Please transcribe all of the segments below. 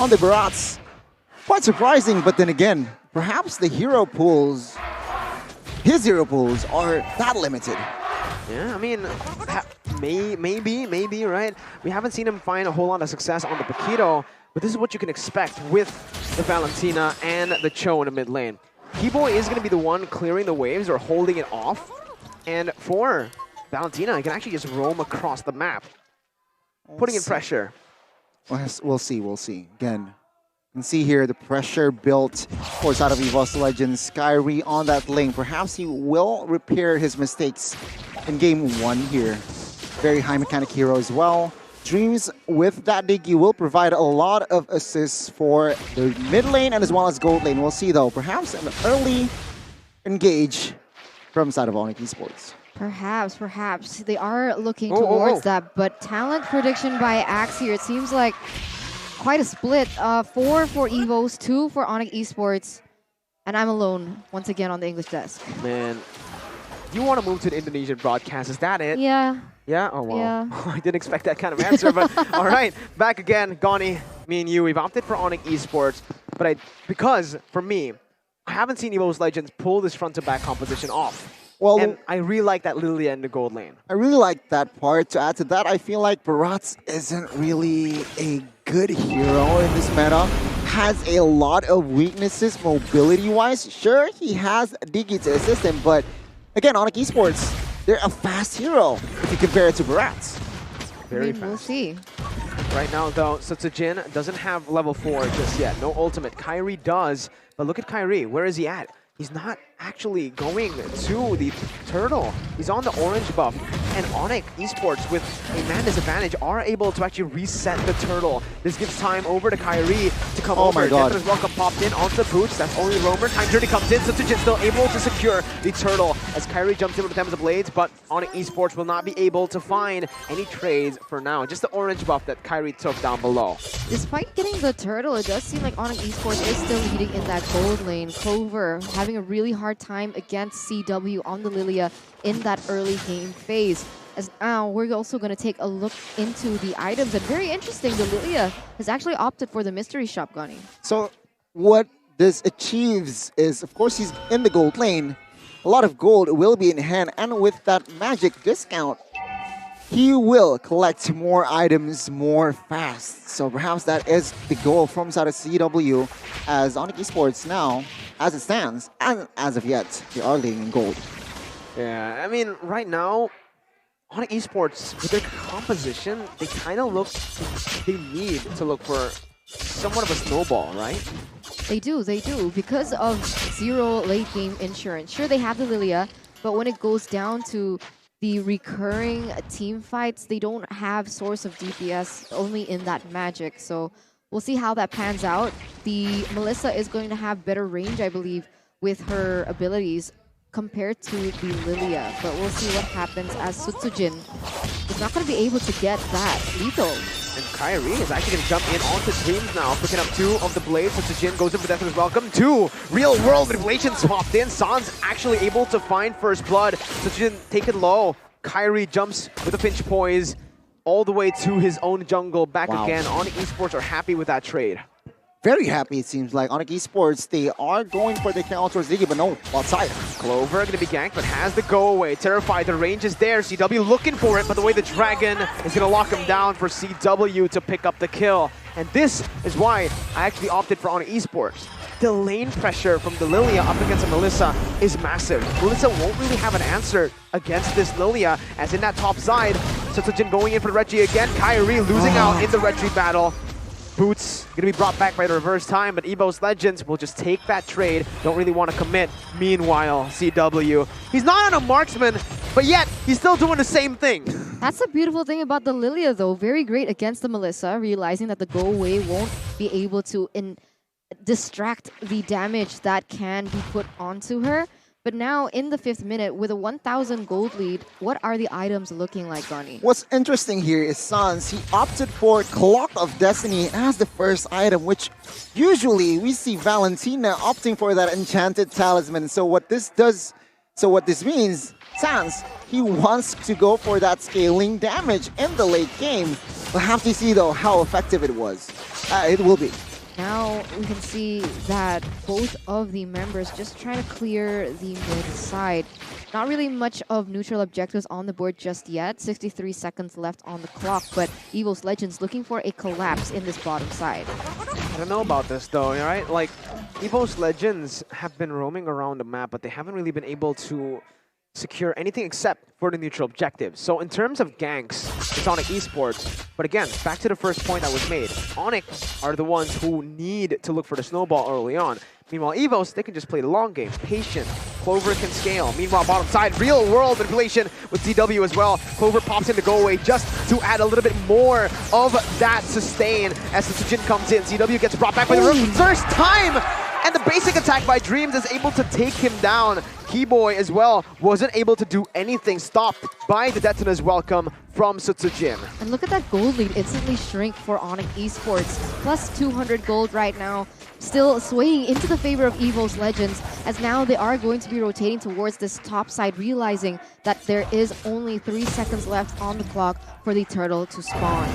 on the Barats. Quite surprising, but then again, perhaps the hero pools, his hero pools are that limited. Yeah, I mean, maybe, right? We haven't seen him find a whole lot of success on the Paquito, but this is what you can expect with the Valentina and the Cho in the mid lane. Keyboy is going to be the one clearing the waves or holding it off, and for Valentina, he can actually just roam across the map, putting in pressure. We'll see. Again, you can see here the pressure built, of course, out of Evos Legends. Kyrie on that lane. Perhaps he will repair his mistakes in game 1 here. Very high mechanic hero as well. Dreams with that Diggy will provide a lot of assists for the mid lane and as well as gold lane. We'll see though, perhaps an early engage from side of Onic Esports. Perhaps. They are looking towards that, but talent prediction by Axe here, it seems like quite a split. 4 for Evos, 2 for Onic Esports, and I'm alone once again on the English desk. Man, you want to move to the Indonesian broadcast, is that it? Yeah. Yeah? Oh, wow. Yeah. I didn't expect that kind of answer, but all right. Back again, Goni, me and you, we've opted for Onic Esports, but because, for me, I haven't seen Evos Legends pull this front-to-back composition off. Well, and I really like that Lilia in the gold lane. I really like that part. To add to that, I feel like Barats isn't really a good hero in this meta. Has a lot of weaknesses mobility-wise. Sure, he has Diggy to assist him, but again, Onic Esports, they're a fast hero if you compare it to Barats. Very fast. We'll see. Right now, though, Sutsujin doesn't have level 4 just yet. No ultimate. Kyrie does, but look at Kyrie. Where is he at? He's not actually going to the turtle. He's on the orange buff. And Onic Esports, with a man disadvantage, are able to actually reset the turtle. This gives time over to Kyrie to come over. My God. Death Welcome popped in onto the Pooch. That's only Roamer. Time Journey comes in. Sutsujin still able to secure the turtle as Kyrie jumps in with the Thames of Blades, but Onic Esports will not be able to find any trades for now. Just the orange buff that Kyrie took down below. Despite getting the turtle, it does seem like Onic Esports is still leading in that gold lane. Clover having a really hard time against CW on the Lilia in that early game phase. As now, we're also going to take a look into the items. And very interesting, the Lilia has actually opted for the mystery shop, Gunny. So what this achieves is, of course, he's in the gold lane. A lot of gold will be in hand, and with that magic discount, he will collect more items more fast. So perhaps that is the goal from side of CW, as Onic Esports now, as it stands, and as of yet, they are leading in gold. Yeah, I mean, right now, Onic Esports, with their composition, they kind of look, they need to look for somewhat of a snowball, right? They do, because of zero late game insurance. Sure, they have the Lilia, but when it goes down to the recurring team fights, they don't have source of DPS, only in that magic. So we'll see how that pans out. The Melissa is going to have better range, I believe, with her abilities compared to the Lilia. But we'll see what happens as Sutsujin is not going to be able to get that lethal. And Kyrie is actually going to jump in onto Dreams now, picking up 2 of the blades. Sutsujin goes in for Death Welcome. 2 real-world manipulations popped in. San's actually able to find first blood. Sutsujin taken low. Kyrie jumps with a pinch poise all the way to his own jungle. Back again. Onic Esports are happy with that trade. Very happy, it seems like. Onic Esports, they are going for the kill towards Diggy, but no, outside. Clover going to be ganked, but has the go away. Terrified, the range is there. CW looking for it, but the way the Dragon is going to lock him down for CW to pick up the kill. And this is why I actually opted for Onic Esports. The lane pressure from the Lilia up against a Melissa is massive. Melissa won't really have an answer against this Lilia, as in that top side. Sutsujin going in for the Retri again. Kyrie losing out in the Retri battle. Boots going to be brought back by the reverse time, but Evos Legends will just take that trade. Don't really want to commit. Meanwhile, CW, he's not on a marksman, but yet he's still doing the same thing. That's the beautiful thing about the Lilia, though. Very great against the Melissa, realizing that the go away won't be able to distract the damage that can be put onto her. But now, in the 5th minute, with a 1,000 gold lead, what are the items looking like, Ronnie? What's interesting here is Sans, he opted for Clock of Destiny as the first item, which usually we see Valentina opting for that enchanted talisman. So what this means, Sans, he wants to go for that scaling damage in the late game. We'll have to see, though, how effective it was. It will be. Now we can see that both of the members just trying to clear the mid side. Not really much of neutral objectives on the board just yet. 63 seconds left on the clock, but Evos Legends looking for a collapse in this bottom side. I don't know about this though, right? Like, Evos Legends have been roaming around the map, but they haven't really been able to secure anything except for the neutral objectives. So in terms of ganks, it's Onic Esports. But again, back to the first point that was made. Onic are the ones who need to look for the snowball early on. Meanwhile, Evos, they can just play the long game. Patient. Clover can scale. Meanwhile, bottom side, real world manipulation with DW as well. Clover pops in to go away just to add a little bit more of that sustain as the Sujin comes in. CW gets brought back by the room. First time! And the basic attack by Dreams is able to take him down. Keyboy as well wasn't able to do anything, stopped by the Detona's welcome from Sutsujin. And look at that gold lead instantly shrink for Onic Esports. Plus 200 gold right now, still swaying into the favor of Evos Legends, as now they are going to be rotating towards this top side, realizing that there is only 3 seconds left on the clock for the turtle to spawn.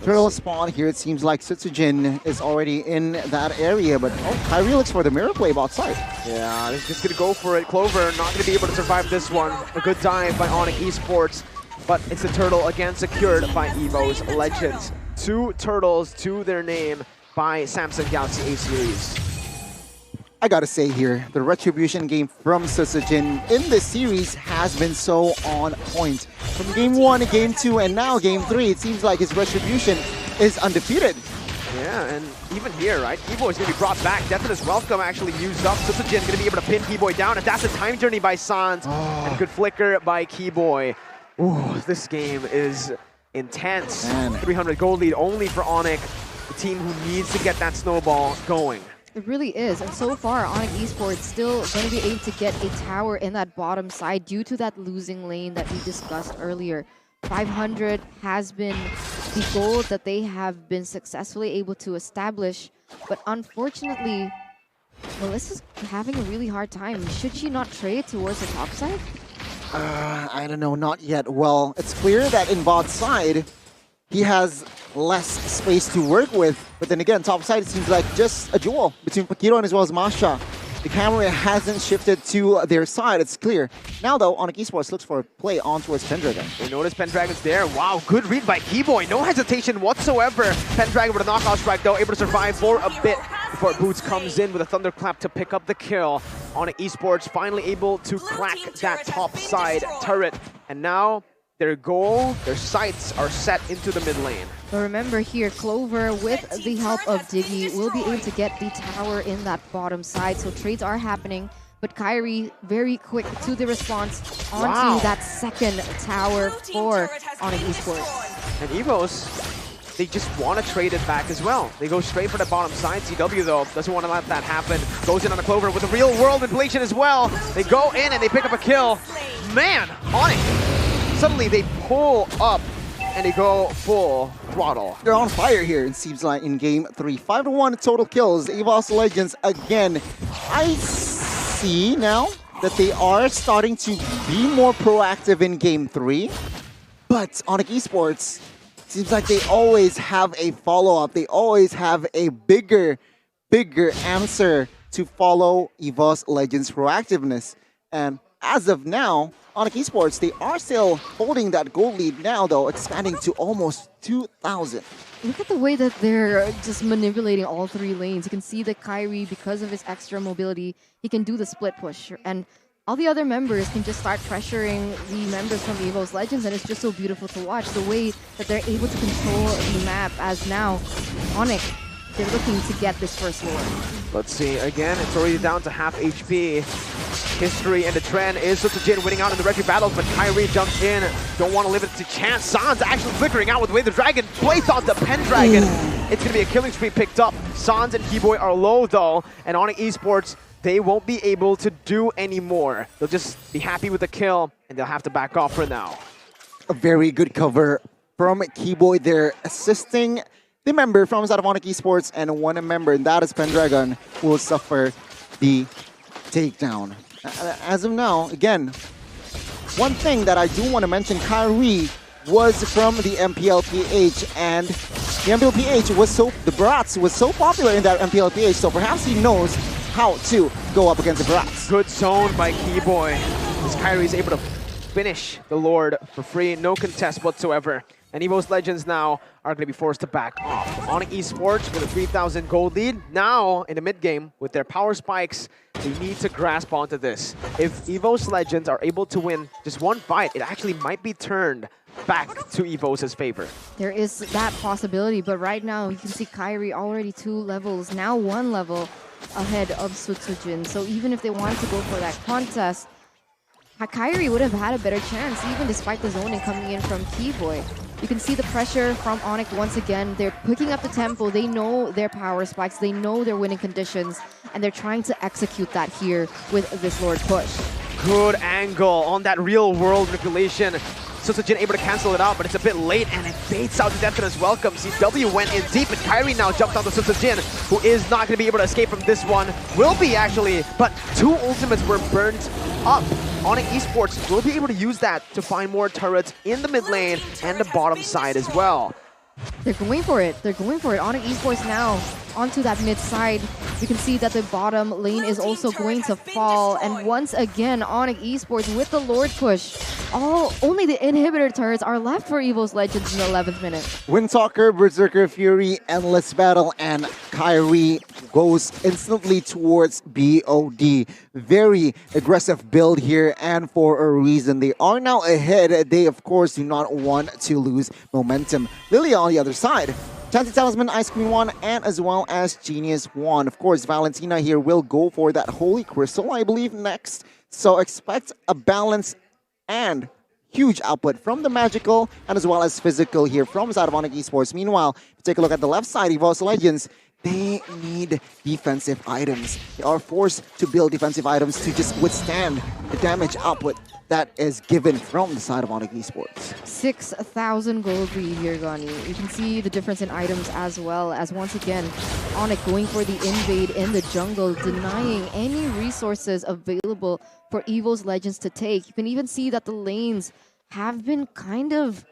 Turtle spawn here. It seems like Sutsujin is already in that area, but Kyrie looks for the mirror play outside. Yeah, he's just gonna go for it. Clover not gonna be able to survive this one. A good dive by Onic Esports, but it's the turtle again secured by Evos Legends. 2 turtles to their name by Samsung Galaxy A Series. I gotta say here, the retribution game from Sutsujin in this series has been so on point. From game 1 to game 2 and now game 3, it seems like his retribution is undefeated. Yeah, and even here, right, Keyboy is going to be brought back. Definite's welcome actually used up. Sutsujin going to be able to pin Keyboy down, and that's a time journey by Sans. And a good flicker by Keyboy. Ooh, this game is intense. Man. 300 gold lead only for Onic, the team who needs to get that snowball going. It really is, and so far Onic Esports still going to be able to get a tower in that bottom side due to that losing lane that we discussed earlier. 500 has been the goal that they have been successfully able to establish, but unfortunately, Melissa's having a really hard time. Should she not trade towards the top side? I don't know, not yet. Well, it's clear that in bot side, he has less space to work with. But then again, top side, it seems like just a duel between Pakiro and as well as Masha. The camera hasn't shifted to their side, it's clear. Now though, Onic Esports looks for a play on towards Pendragon. They notice Pendragon's there. Wow, good read by Keyboy. No hesitation whatsoever. Pendragon with a knockout strike though, able to survive for a bit before Boots comes in with a thunderclap to pick up the kill. Onic Esports finally able to crack that top side turret. And now their goal, their sights are set into the mid lane. But remember here, Clover, with the help of Diggy, will be able to get the tower in that bottom side. So trades are happening, but Kyrie very quick to the response onto that second tower for Onic Esports. And Evos, they just want to trade it back as well. They go straight for the bottom side. CW though doesn't want to let that happen. Goes in on the Clover with a real world manipulation as well. They go in and they pick up a kill. Man, Onic. Suddenly they pull up and they go full throttle. They're on fire here, it seems like, in game 3. 5-1 total kills. Evos Legends again. I see now that they are starting to be more proactive in game 3. But Onic Esports, seems like they always have a follow-up. They always have a bigger answer to follow Evos Legends' proactiveness. And as of now, Onic Esports, they are still holding that gold lead now, though, expanding to almost 2,000. Look at the way that they're just manipulating all 3 lanes. You can see that Kyrie, because of his extra mobility, he can do the split push. And all the other members can just start pressuring the members from Evos Legends, and it's just so beautiful to watch the way that they're able to control the map, as now Onic, they're looking to get this first lore. Let's see, again, it's already down to half HP. History and the trend is Sutsujin winning out in the retry battles, but Kyrie jumps in. Don't want to leave it to chance. Sans actually flickering out with Wave the Dragon. Place on the Pendragon. It's going to be a killing spree picked up. Sans and Keyboy are low though, and Onic Esports, they won't be able to do any more. They'll just be happy with the kill, and they'll have to back off for now. A very good cover from Keyboy there, assisting the member from inside of Onic Esports, and one member, and that is Pendragon, who will suffer the takedown. As of now, again, one thing that I do want to mention, Kyrie was from the MPLPH, and The MPLPH was the Barats was so popular in that MPLPH, so perhaps he knows how to go up against the Barats. Good zone by Keyboy. As Kyrie is able to finish the Lord for free, no contest whatsoever. And Evos Legends now are going to be forced to back off. Onic Esports with a 3,000 gold lead. Now, in the mid-game, with their power spikes, they need to grasp onto this. If Evos Legends are able to win just one fight, it actually might be turned back to Evos' favor. There is that possibility, but right now you can see Kyrie already 2 levels, now 1 level ahead of Sutsujin. So even if they wanted to go for that contest, Kyrie would have had a better chance, even despite the zoning coming in from Keyboy. You can see the pressure from Onic once again. They're picking up the tempo. They know their power spikes. They know their winning conditions. And they're trying to execute that here with this Lord push. Good angle on that real-world manipulation. Sutsujin able to cancel it out, but it's a bit late, and it baits out the Definite's welcome. CW went in deep, and Kyrie now jumped onto Sutsujin, who is not going to be able to escape from this one. Will be, actually, but 2 ultimates were burnt up. Onic Esports will be able to use that to find more turrets in the mid lane and the bottom side as well. They're going for it. They're going for it. Onic Esports now onto that mid side. You can see that the bottom lane is also going to fall. And once again, Onic Esports with the Lord push. Only the inhibitor turrets are left for Evos Legends in the 11th minute. Windtalker, Berserker Fury, Endless Battle, and Kyrie goes instantly towards BOD. Very aggressive build here, and for a reason. They are now ahead. They, of course, do not want to lose momentum. Lilia on the other side. Chancy Talisman, Ice Queen 1, and as well as Genius 1. Of course, Valentina here will go for that Holy Crystal, I believe, next. So expect a balance and huge output from the magical and as well as physical here from side of Onic Esports. Meanwhile, if you take a look at the left side, Evos Legends, they need defensive items. They are forced to build defensive items to just withstand the damage output that is given from the side of Onic Esports. 6,000 gold lead here, Gani. You can see the difference in items as well as once again, Onic going for the invade in the jungle, denying any resources available for Evos Legends to take. You can even see that the lanes have been kind of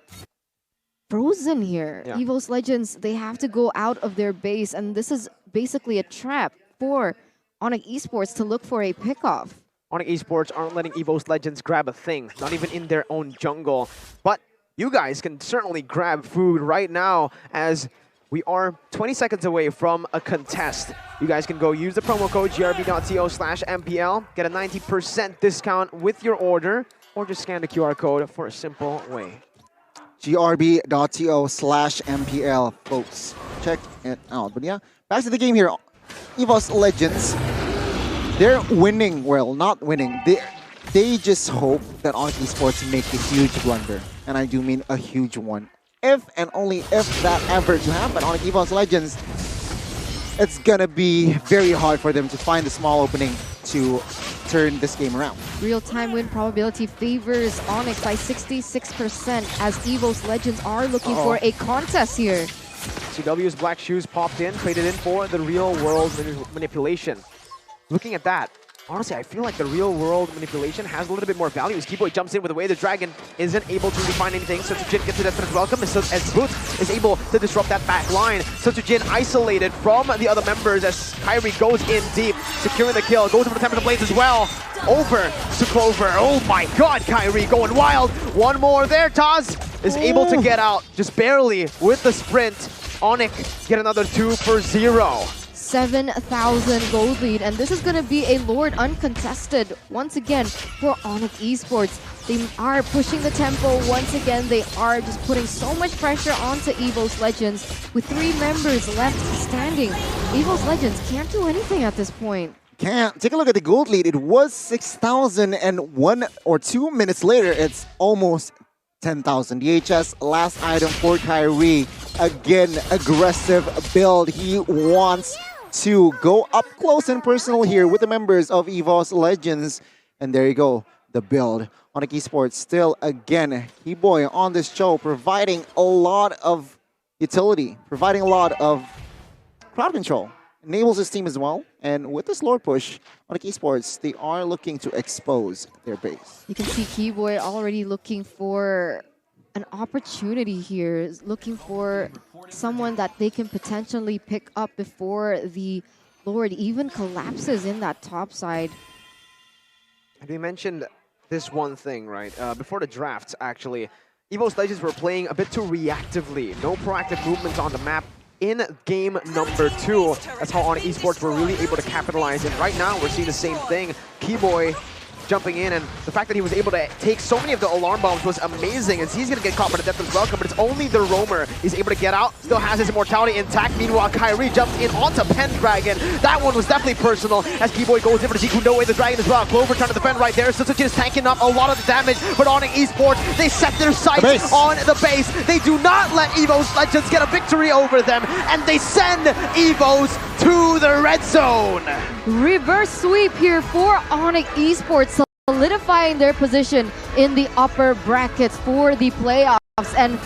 frozen here. Yeah. Evos Legends, they have to go out of their base, and this is basically a trap for Onic Esports to look for a pickoff. Onic Esports aren't letting Evos Legends grab a thing, not even in their own jungle. But you guys can certainly grab food right now as we are 20 seconds away from a contest. You guys can go use the promo code grb.to/MPL, get a 90% discount with your order, or just scan the QR code for a simple way. grb.to/MPL, folks. Check it out. But yeah, back to the game here. Evos Legends, they're winning, well, not winning. They just hope that Onic Esports make a huge blunder. And I do mean a huge one. If and only if that ever to happen, Onic Evos Legends, it's gonna be very hard for them to find a small opening to turn this game around. Real-time win probability favors Onic by 66% as Evos Legends are looking for a contest here. CW's Black Shoes popped in, traded in for the real-world manipulation. Looking at that, honestly, I feel like the real-world manipulation has a little bit more value. As Keyboy jumps in with the way the dragon isn't able to really find anything. Sutsujin gets the Definite welcome as Boots is able to disrupt that back line. Sutsujin isolated from the other members as Kyrie goes in deep, securing the kill, goes over the Tempest Blades as well. Over to Clover. Oh my god, Kyrie going wild. One more there. Taz is able to get out just barely with the sprint. Onic get another 2 for 0. 7,000 gold lead, and this is going to be a Lord uncontested once again for Onic Esports. They are pushing the tempo once again. They are just putting so much pressure onto Evos Legends with 3 members left standing. Evos Legends can't do anything at this point. Can't. Take a look at the gold lead. It was 6,000 and 1 or 2 minutes later, it's almost 10,000. DHS last item for Kyrie. Again, aggressive build. He wants to go up close and personal here with the members of Evos Legends. And there you go, the build. Onic Esports still, again, Keyboy on this show, providing a lot of utility, providing a lot of crowd control. Enables his team as well. And with this Lord push, Onic Esports, they are looking to expose their base. You can see Keyboy already looking for an opportunity here, looking for someone that they can potentially pick up before the Lord even collapses in that top side. And we mentioned this one thing, right? Before the drafts, actually, Evos Legends were playing a bit too reactively. No proactive movements on the map in game number 2. That's how Onic Esports were really able to capitalize. And right now, we're seeing the same thing. Keyboy jumping in, and the fact that he was able to take so many of the alarm bombs was amazing, as he's going to get caught by the death as well, but it's only the Roamer. He's able to get out, still has his immortality intact. Meanwhile, Kyrie jumps in onto Pendragon. That one was definitely personal, as Keyboy goes in for the Jiku, no way the Dragon as well. Clover trying to defend right there. Suzuki is tanking up a lot of the damage, but Onic Esports, they set their sights on the base. They do not let Evos Legends get a victory over them, and they send Evos to the red zone. Reverse sweep here for Onic Esports, solidifying their position in the upper brackets for the playoffs. And